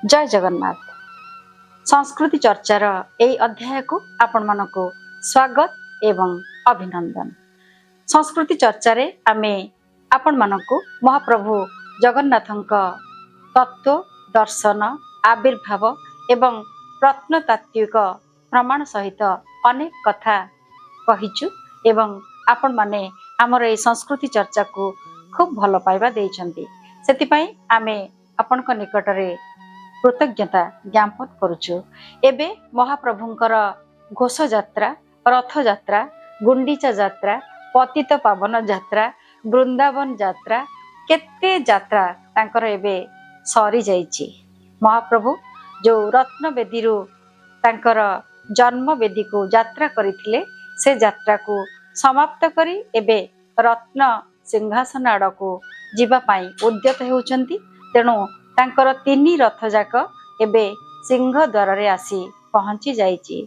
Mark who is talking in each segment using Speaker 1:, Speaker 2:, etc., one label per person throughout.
Speaker 1: जय जगन्नाथ। संस्कृति चर्चार यही अध्याय को आपण मानक स्वागत एवं अभिनंदन। संस्कृति चर्चा रे आमे आपण मानक महाप्रभु जगन्नाथंक तत्व दर्शन आविर्भाव एवं प्रत्नतात्विक प्रमाण सहित अनेक कथा कहिचु एवं आपण माने आमर ए संस्कृति चर्चा को खूब भल पाइबा देइछंती। सेति पई आमे आपनक निकटरे कृतज्ञता ज्ञापन करुचु। एबे महाप्रभुंकर घोष यात्रा, रथ यात्रा, गुंडीचा यात्रा, पतित पावन यात्रा, वृंदावन यात्रा केते यात्रा तांकर एबे सरी जाइछि। महाप्रभु जो रत्न बेदी रु तांकर जन्म बेदी को यात्रा करिथिले से यात्रा को समाप्त करी एबे रत्न सिंहासन आड़को जीवा पाई उद्यत हेउचंती। तेणु तांकर तीनी रथ जाक एबे सिंह द्वार रे आसी पहुंची जाइछि।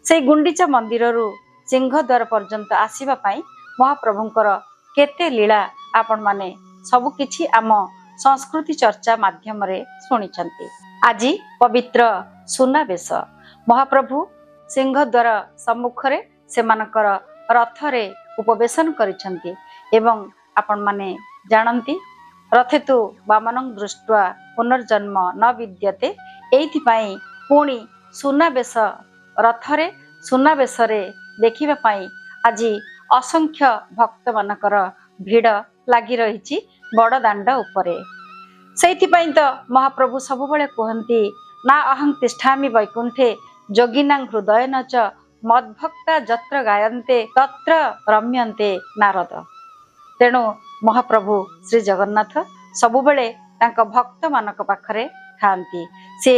Speaker 1: से गुंडीचा मंदिर रु सिंह द्वार पर्यंत आसीबा पाई महाप्रभुंकर केते लीला आपण माने सब किछि आम संस्कृति चर्चा माध्यम रे सुनिछंती। आज पवित्र सुनाबेश महाप्रभु सिंह द्वार सम्मुख रे सेमानकर रथ रे उपवेशन करिछंती एवं आपण माने जानंती रथे तु वामनं दृष्ट्वा पुनर्जन्म न विद्यते। एइथिपाई पुणी सुनाबेश रथरे सुनाबेशरे देखिबा पाई आज असंख्य भक्त मानकर भीड़ लागी रहिछि बड़ दांड उपरे। सेइथिपाई तो महाप्रभु सबुबले कहंती ना अहं तिष्ठामि वैकुंठे जोगिनां हृदयेन च मद्भक्ता जत्र गायन्ते तत्र रम्यन्ते नारद। तेणु महाप्रभु श्री जगन्नाथ सबुबले तांका भक्त मानक पाखरे थांती। से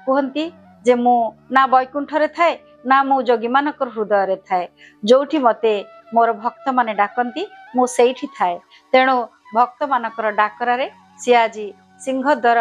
Speaker 1: कहंती जे मु ना वैकुंठ रे थाए ना मु जोगी मानकर हृदय रे थाए, जोठी मते मोर भक्त माने डाकंती मु सेठी थाए। तेणु भक्त मानकर डाकरा रे से आज सिंह द्वार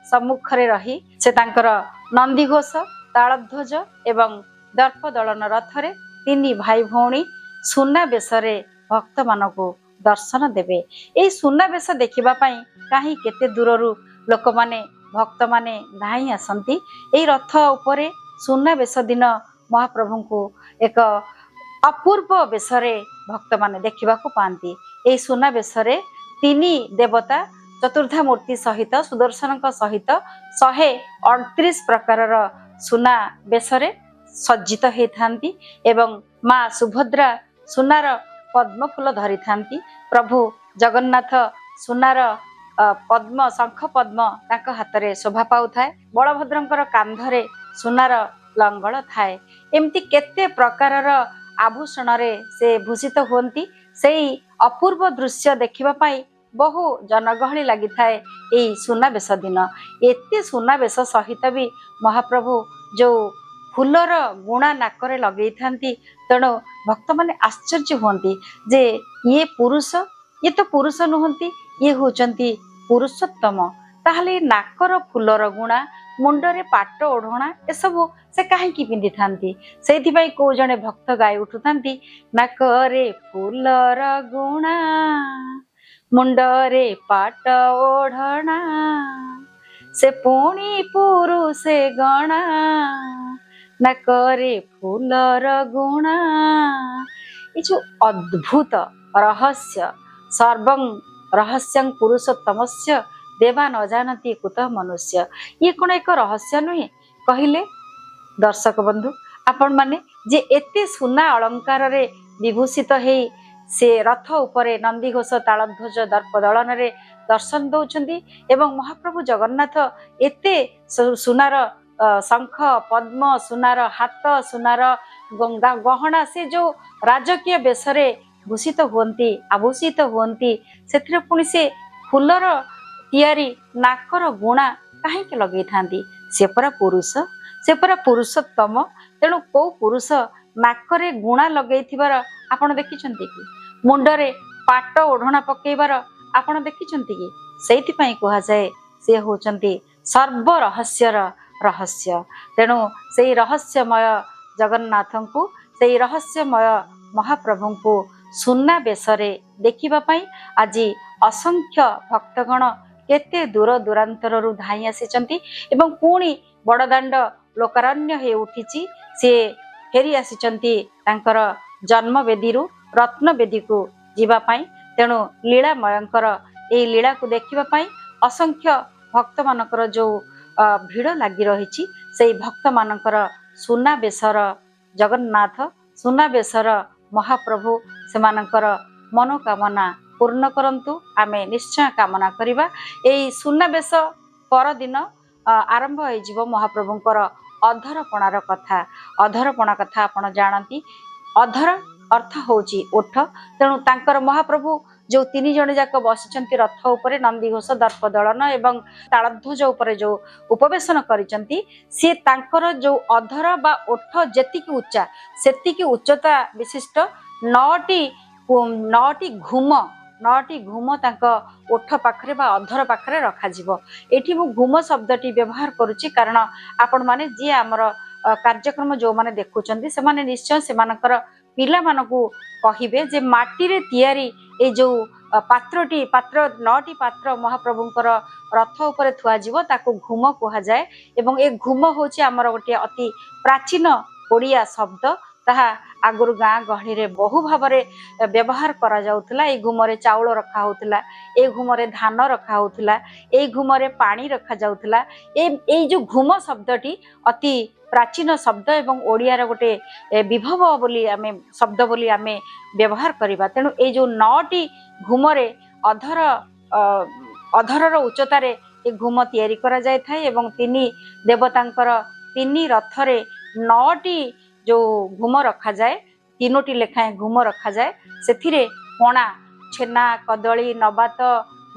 Speaker 1: सम्मुख रे रही से तांकर नंदीघोष तालध्वज एवं दर्प दलन रथरे तीनी भाई भौणी सुना बेशरे भक्त मानकु दर्शन देवे। एई सुनाबेश देखिबा पाई काहे केते दूररु लोक माने भक्त माने धाई आसंती। एई रथ उपरे सुनाबेश दिन महाप्रभुंकु एक अपूर्व बेशरे भक्त माने देखिबा को पांती। एई सुनाबेशरे तीनी देवता चतुर्धा मूर्ति सहित सुदर्शनक सहित 138 प्रकारर सुना बेशरे सज्जित हेई थांती एवं मां सुभद्रा सुनार पद्म फूल धरी थांती। प्रभु जगन्नाथ सुनार पद्म शंख पद्म तांक हाथ रे शोभा पाउ थाए। बलभद्रंकर कांधरे सुनार लंगल थाए। एमती केते प्रकारर आभूषण रे से भूषित होंती। सेई अपूर्व दृश्य देखिबा पाई बहु जनगहली लागि थाए। एई सुनाबेश दिन एते सुनाबेश सहित भी महाप्रभु जो फूलर गुणा नाकरे लगेई थांती। तेणु भक्त माने आश्चर्य होंती जे ये पुरुष, ये तो पुरुष नुहंती, ये होचंती पुरुषोत्तम। ताहले नाकर फूलर गुणा मुंडरे पाट ओढ़णा ए सब से काहे की पिंदी थांती। सेथि पई को जने भक्त गाय उठुथांती नाकरे फूलर गुणा मुंडरे पाट ओढ़णा से पुणी पुरुषे गणा नाकरे फूलर गुणा। ये जो अद्भुत रहस्य सर्वं रहस्यं पुरुषोत्तमस्य देवा न जानती कुतः मनुष्य। ये कौन एक रहस्य नुहे कहिले दर्शक बंधु आपण माने जे एते सुना अलंकार रे विभूषित हे से रथ उपरे नंदीघोष तालध्वज दर्प दलन रे दर्शन दौचंदी एवं महाप्रभु जगन्नाथ एते सुनार शंख पद्म सुनार हाथ सुनार गहना से जो राजकीय बेशरे भूषित हुंती आभूषित हुंती सेथिरे पुणी से फूलर तियारी नाकर गुणा काहे के लगेई थांती। से परा पुरुष, से परा पुरुषोत्तम। तेणु को पुरुष नाकरे गुणा लगेइथिबार आपण देखिछंती कि मुंडरे पाट ओढ़णा पकेइबार आपण देखिछंती कि सेति पई कहा जाए से होचंती सर्व रहस्यर रहस्य। तेणु सेई रहस्यमय जगन्नाथंकु सेई रहस्यमय महाप्रभुंकु सुना बेशरे देखिबा पाई आज असंख्य भक्तगण केते दूर दूरांतररू धाई आसीचंती एवं पुणी बड़दाण्ड लोकारण्य हे उठिची से फेरी आसीचंती तांकर जन्मवेदी रत्नवेदी को जीवा पाई। तेणु लीलामयंकर ए लीला को देखिबा पाई असंख्य भक्त मानकर जो भिड़ लगी रही से भक्त मानकर सुनाबेशर जगन्नाथ सुनाबेशर महाप्रभु से मानकर मनोकामना पूर्ण करंतु आमे निश्चय कामना करिबा। एई सुनाबेश परदिन आरंभ हो जीव महाप्रभुंकर अधरपणार कथा। अधरपणा कथा आपण जानती। अधर अर्थ होची ओठ। तेणु तांकर महाप्रभु जो तीन जन जाक बसिचंती रथ उपरे नंदीघोष दर्प दलन एवं तालध्वज उपरे जो उपवेशन करिचंती से तांकर जो अधर बा ओठ जेतिकी उच्चा सेतिकी उच्चता विशिष्ट नौटी घुम तांक ओठ पाखरे बा अधर पाखरे रखा जिवो। एठी मु घुम शब्दटी व्यवहार करूची कारण आपण माने जे हमर कार्यक्रम जो माने देखुचंती से माने निश्चय से मानकर पिला मानकू कहिबे जे माटी रे तियारी ए जो पात्र 9टी पात्र महाप्रभुंकर रथ उपरे थुआ जीवो ताको घुम कहा जाए। एवं ए घुम होची हमर गोटे अति प्राचीन ओडिया शब्द। ताहा आगुर गाँ गहली रे बहु भावरे व्यवहार करा जाउथला। ए घुमरे चाउल रखा होउथला, ए घुमरे धान रखा होउथला, ए घुमरे पानी रखा जाउथला। ए जो घुम शब्दटी अति प्राचीन शब्द एवं ओडियार गोटे विभव बोली आमे शब्द बोली आमे व्यवहार करिबा। तेणु ए जो 9टी घुमरे अधरर उच्चतारे ए घुम तैयारी करा जाय थाए एवं तिनी देवतांकर तिनी रथरे 9टी जो घुम रखा जाए 3टी लेखाएं घुम रखा जाए। सेथिरे पणा छेना कदली नबात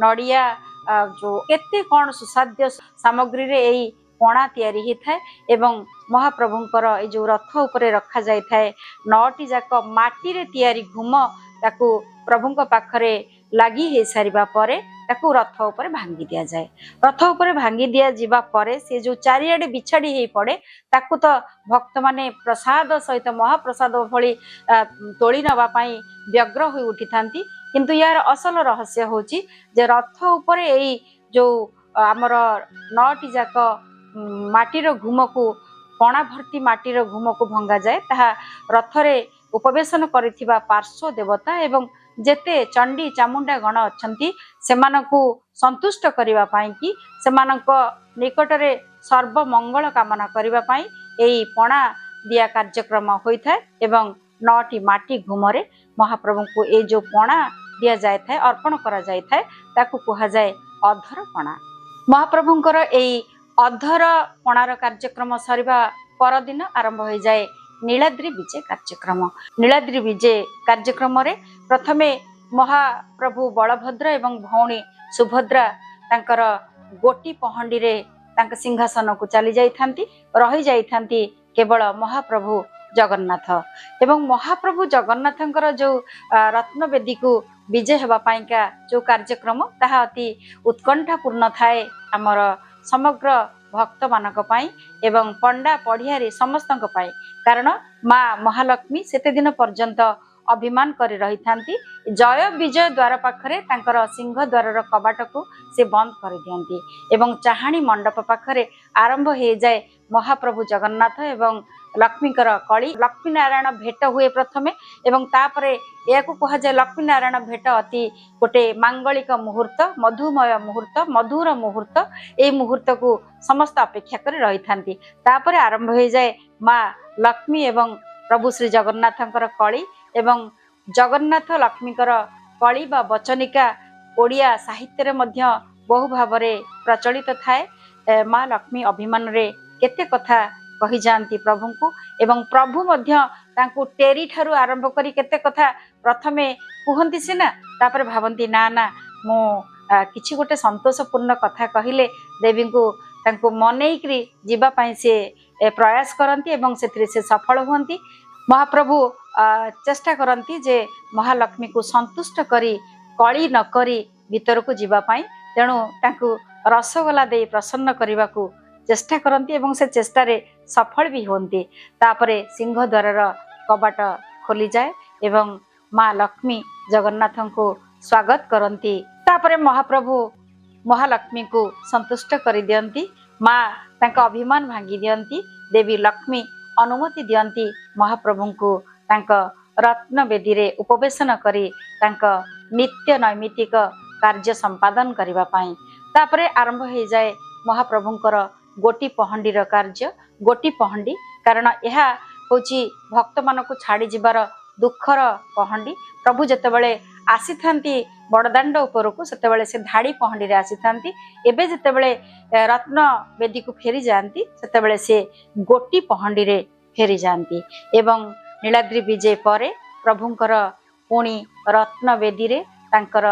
Speaker 1: नड़िया जो केते कौन सुसाध्य सामग्री रे एई पणा तैयारी ही थाए एवं महाप्रभुंकर ए जो रथ उपरे रखा जाय थाए 9टी जाक माटी रे तैयारी घुम ताकू प्रभुंक पाखरे लागी हे सारिबा परे ताकू रथ उपरे भांगी दिया जाए। रथ उपरे भांगी दिया जिबा परे से जो चारियाडे बिछाड़ी हे पड़े ताकू तो भक्त माने प्रसाद सहित महाप्रसाद भली तोली नबा पाई व्यग्र होई उठी थांती। किंतु यार असल रहस्य होची जे रथ उपरे एई जो आमर 9टी जाक माटीर घुम को पणा भर्ती माटीर घुम को भंगा जाए। ताहा रथरे उपवेशन करिथिबा पार्श्व देवता एवं जेते चंडी चामुंडा गण अछंती सेमानकु संतुष्ट करिबा पाई कि सेमानक निकटरे सर्व मंगल कामना करिबा पाई एई पणा दिया कार्यक्रम होइथाय एवं 9टी माटी घुमरे महाप्रभु को ए जो पणा दिया जाय थाए अर्पण करा जाय थाए ताकू कहा जाय अधर पणा। महाप्रभुंकर एई अधर पणार कार्यक्रम सरिबा परदिन आरंभ हो जाए नीलाद्री विजय कार्यक्रम। नीलाद्री विजय कार्यक्रम रे प्रथमे महाप्रभु बलभद्र एवं भौणी सुभद्रा तांकर गोटी पहंडी रे तांक सिंहासन को चली जाइथांती रही जाइथांती केवल महाप्रभु जगन्नाथ एवं महाप्रभु जगन्नाथंकर जो रत्नवेदी को विजय हेबा पाइका जो कार्यक्रम ताहा अति उत्कंठापूर्ण थाए आमर समग्र भक्त मानक पाई एवं पंडा पढ़ियारी समस्तक पाई। कारण माँ महालक्ष्मी सेते दिन पर्यंत अभिमान करी रही थांती। जय विजय द्वार पाखरे तांकर सिंह द्वार कबाट को से बंद कर दियंती एवं चाहाणी मंडप पाखरे आरंभ हो जाए महाप्रभु जगन्नाथ एवं लक्ष्मीकर कली। लक्ष्मी नारायण भेट हुए प्रथमे एवं तापरे याकू कहा जाए लक्ष्मी नारायण भेट अति गोटे मांगलिक मुहूर्त मधुमय मुहूर्त मधुर मुहूर्त। ए मुहूर्त को समस्त अपेक्षा कर रही थांती। तापरे आरंभ हो जाए माँ लक्ष्मी एवं प्रभु श्री जगन्नाथंकर कली एवं जगन्नाथ लक्ष्मीकर कली बा वचनिका ओडिया साहित्य रे मध्य बहु भावरे प्रचलित थाए। माँ लक्ष्मी अभिमान रे केते कथा कही जानती प्रभु को एवं प्रभु मध्य तांकु टेरी ठारू आरंभ करी केते कथा प्रथमे कुहंती सिना तापर भावंती ना ना मो किछि गोटे संतोषपूर्ण कथा कहिले देवी को तांकु मनेइकरी जीवा पाई से प्रयास करंती एवं सेथिरे से सफल हुंती। महाप्रभु चेष्टा करंती जे महालक्ष्मी को संतुष्ट करी कली न करी भीतर को जीवा पाई। तेणु तांकु रसगोला दे प्रसन्न करने को चेष्टा करती एवं से चेष्टा रे सफल भी होती। तापरे सिंह द्वार कबाट खोली जाए एवं माँ लक्ष्मी जगन्नाथ को स्वागत करती। तापरे महाप्रभु महालक्ष्मी को संतुष्ट कर दियंती माँ तांका अभिमान भांगी दियंती देवी लक्ष्मी अनुमति दियंती महाप्रभु को तांका रत्न बेदी रे उपवेशन करी तांका नित्य नैमित्तिक कार्य संपादन करबा पई तापरे आरंभ हो जाए महाप्रभुंकर गोटी पहंडीर कार्य गोटी पहंडी कारण यह होची भक्त मानकु छाड़ी जिबार दुखर पहंडी प्रभु जेतेबेले आसी थांती बड़दाण्ड उपरकू सेतेबेले से धाड़ी पहंडी रे आसी थांती एबे जेतेबेले रत्न बेदी को फेरी जाती सेतेबेले से गोटी पहंडी रे फेरी जाती एवं नीलाद्री विजय परे प्रभुंकर पुणी रत्न बेदी रे तांकर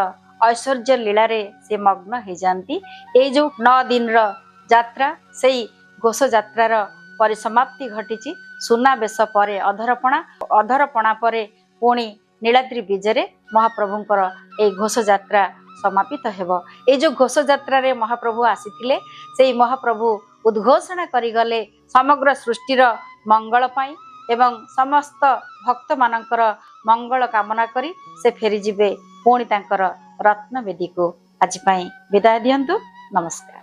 Speaker 1: ऐश्वर्य लीला रे से मग्न हो जाती ए जो 9 दिन रो यात्रा सेई घोष यात्रार परिसमाप्ति घटी सुनाबेश परे अधरपणा परे पुणी नीलाद्री विजय महाप्रभुंकर ए घोष यात्रा समापित हेब ए जो घोष यात्रा रे महाप्रभु आसीथिले सेई महाप्रभु उद्घोषणा करिगले समग्र सृष्टिर मंगल पाई एवं समस्त भक्त मानकर मंगल कामना करी से फेरी जिबे पुणी तांकर रत्न वेदी को आज पाई विदाय दियंतु नमस्कार।